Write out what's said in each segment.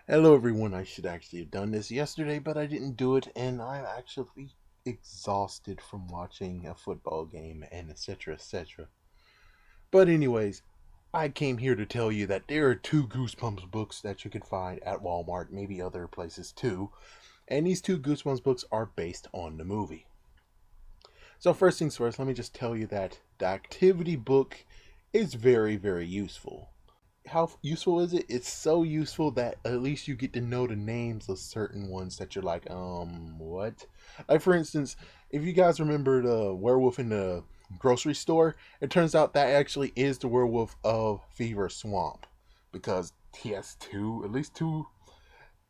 Hello everyone, I should actually have done this yesterday, but I didn't do it, and I'm actually exhausted from watching a football game and etc. etc. But anyways, I came here to tell you that there are two Goosebumps books that you can find at Walmart, maybe other places too, and these two Goosebumps books are based on the movie. So first things first, let me just tell you that the activity book is very useful. How useful is it? It's so useful that at least you get to know the names of certain ones that you're like, what? Like for instance, if you guys remember the werewolf in the grocery store, it turns out that actually is the werewolf of Fever Swamp because he has two, at least two.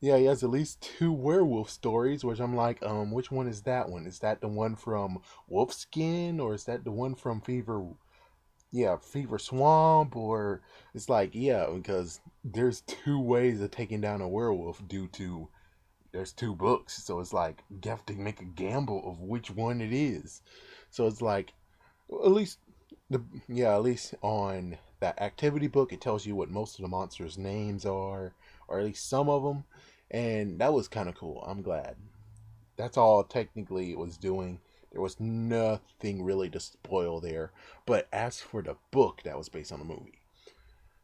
Yeah, he has at least two werewolf stories, which I'm like, which one is that one? Is that the one from Wolfskin, or is that the one from Fever Swamp, or it's like, yeah, because there's two ways of taking down a werewolf due to there's two books. So it's like you have to make a gamble of which one it is. So it's like, at least the yeah, at least on that activity book, it tells you what most of the monsters' names are, or at least some of them, and that was kind of cool. I'm glad. That's all technically it was doing. There was nothing really to spoil there. But as for the book that was based on the movie,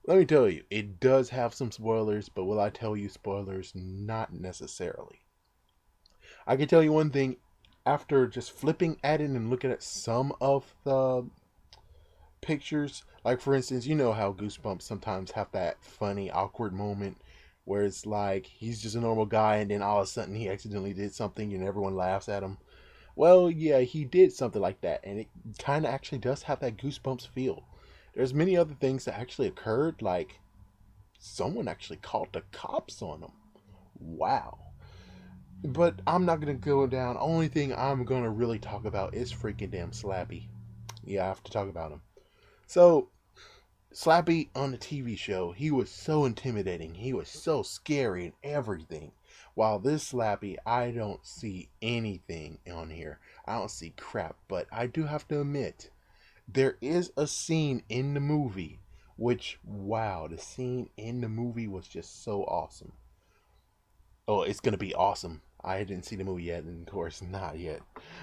let me tell you, it does have some spoilers, but will I tell you spoilers? Not necessarily. I can tell you one thing after just flipping at it and looking at some of the pictures. Like, for instance, you know how Goosebumps sometimes have that funny, awkward moment where it's like he's just a normal guy and then all of a sudden he accidentally did something and everyone laughs at him. Well, yeah, he did something like that, and it kind of actually does have that Goosebumps feel. There's many other things that actually occurred, like someone actually called the cops on him. Wow. But I'm not gonna go down. Only thing I'm gonna really talk about is freaking damn Slappy. Yeah, I have to talk about him. So, Slappy on the TV show, he was so intimidating. He was so scary and everything. While this Slappy, I don't see anything on here. I don't see crap. But I do have to admit, there is a scene in the movie which, wow, the scene in the movie was just so awesome. Oh, it's gonna be awesome. I didn't see the movie yet, and of course not yet.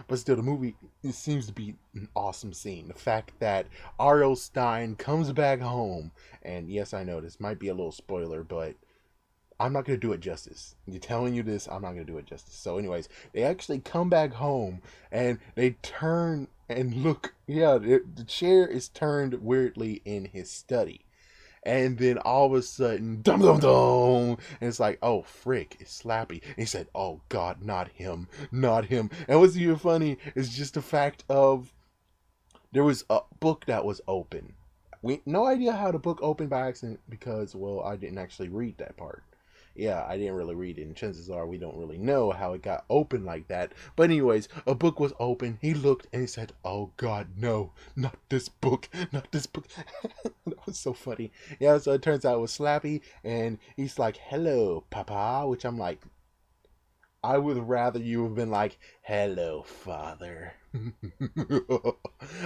But still, the movie, it seems to be an awesome scene. The fact that R.L. Stein comes back home, and yes, I know this might be a little spoiler, but I'm not gonna do it justice. You're telling you this, I'm not gonna do it justice. So, anyways, they actually come back home, and they turn and look. Yeah, the chair is turned weirdly in his study, and then all of a sudden, dum dum dum, and it's like, oh frick, it's Slappy. And he said, oh God, not him, not him. And what's even funny is just the fact of there was a book that was open. We no idea how the book opened by accident because, well, I didn't actually read that part. Yeah, I didn't really read it, and chances are we don't really know how it got open like that. But anyways, a book was open. He looked and he said, "Oh God, no, not this book, not this book." That was so funny. Yeah, so it turns out it was Slappy, and he's like, "Hello, Papa," which I'm like, I would rather you have been like, "Hello, Father."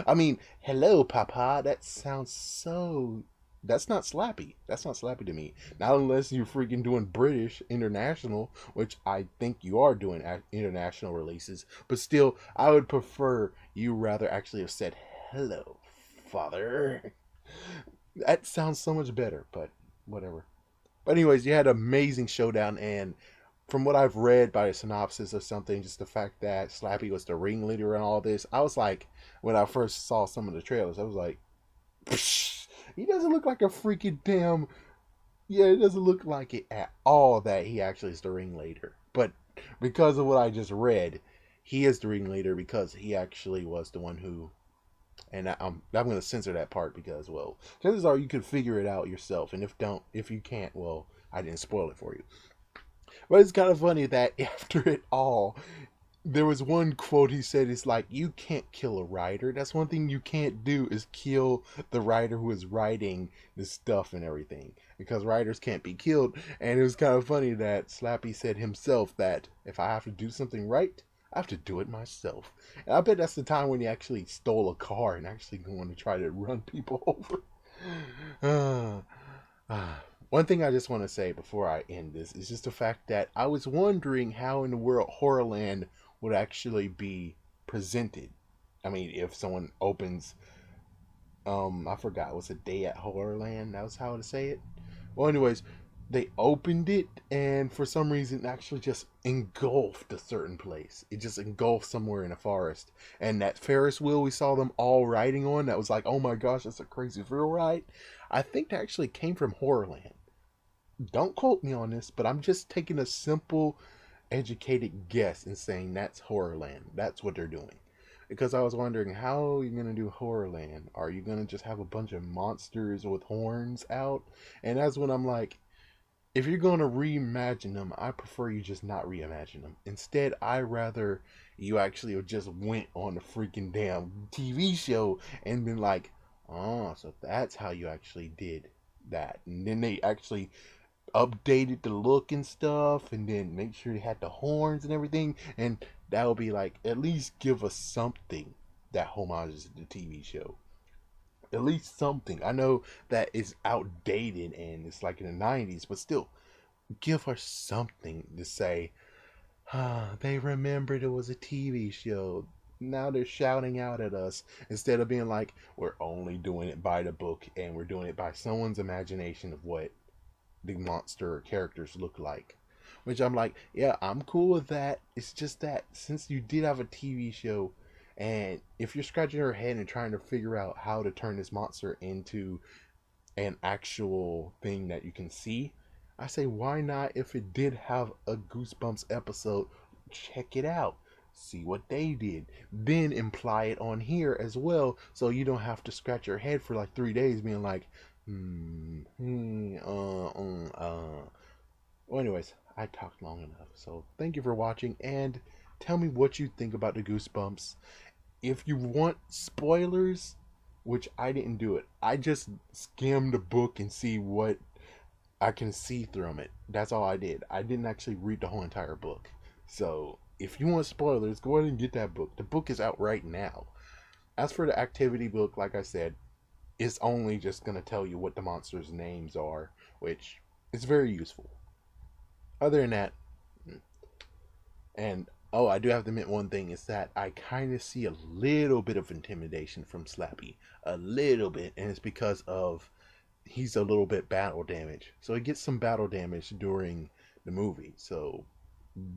I mean, "Hello, Papa." That sounds so. That's not Slappy. That's not Slappy to me. Not unless you're freaking doing British international, which I think you are doing international releases. But still, I would prefer you rather actually have said, "Hello, Father." That sounds so much better, but whatever. But anyways, you had an amazing showdown, and from what I've read by a synopsis or something, just the fact that Slappy was the ringleader and all this, I was like, when I first saw some of the trailers, I was like, psh, he doesn't look like a freaking damn. Yeah, it doesn't look like it at all that he actually is the ringleader. But because of what I just read, he is the ringleader because he actually was the one who. And I'm going to censor that part because, well, chances are you can figure it out yourself, and if you can't, well, I didn't spoil it for you. But it's kind of funny that after it all, there was one quote he said, it's like, you can't kill a writer. That's one thing you can't do is kill the writer who is writing the stuff and everything. Because writers can't be killed. And it was kind of funny that Slappy said himself that if I have to do something right, I have to do it myself. And I bet that's the time when he actually stole a car and actually going to try to run people over. One thing I just want to say before I end this is just the fact that I was wondering how in the world Horrorland would actually be presented. I mean, if someone opens, I forgot, was a day at Horrorland? That was how to say it. Well, anyways, they opened it, and for some reason, it actually just engulfed a certain place. It just engulfed somewhere in a forest. And that Ferris wheel we saw them all riding on, that was like, oh my gosh, that's a crazy thrill ride. I think that actually came from Horrorland. Don't quote me on this, but I'm just taking a simple, educated guess and saying that's Horrorland. That's what they're doing. Because I was wondering, how are you going to do Horrorland? Are you going to just have a bunch of monsters with horns out? And that's when I'm like, if you're going to reimagine them, I prefer you just not reimagine them. Instead, I rather you actually just went on the freaking damn TV show and been like, oh, so that's how you actually did that. And then they actually updated the look and stuff, and then make sure they had the horns and everything, and that would be like, at least give us something that homages the TV show. At least something. I know that it's outdated and it's like in the 90s, but still, give us something to say, ah, they remembered it was a TV show. Now they're shouting out at us instead of being like, we're only doing it by the book and we're doing it by someone's imagination of what the monster characters look like. Which I'm like, yeah, I'm cool with that. It's just that since you did have a TV show, and if you're scratching your head and trying to figure out how to turn this monster into an actual thing that you can see, I say, why not? If it did have a Goosebumps episode, check it out. See what they did. Then imply it on here as well, so you don't have to scratch your head for like 3 days being like, Well, anyways, I talked long enough. So thank you for watching, and tell me what you think about the Goosebumps. If you want spoilers, which I didn't do it, I just skimmed the book and see what I can see through it. That's all I did. I didn't actually read the whole entire book. So if you want spoilers, go ahead and get that book. The book is out right now. As for the activity book, like I said, it's only just going to tell you what the monsters' names are, which is very useful. Other than that, and oh, I do have to admit one thing is that I kind of see a little bit of intimidation from Slappy. A little bit, and it's because of he's a little bit battle damage. So he gets some battle damage during the movie. So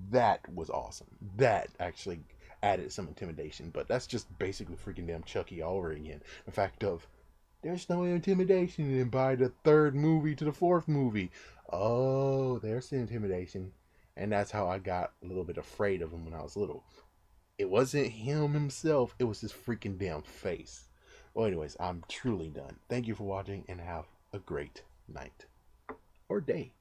that was awesome. That actually added some intimidation, but that's just basically freaking damn Chucky all over again. The fact of there's no intimidation, and by the third movie to the fourth movie, oh, there's the intimidation. And that's how I got a little bit afraid of him when I was little. It wasn't him himself, it was his freaking damn face. Well, anyways, I'm truly done. Thank you for watching, and have a great night or day.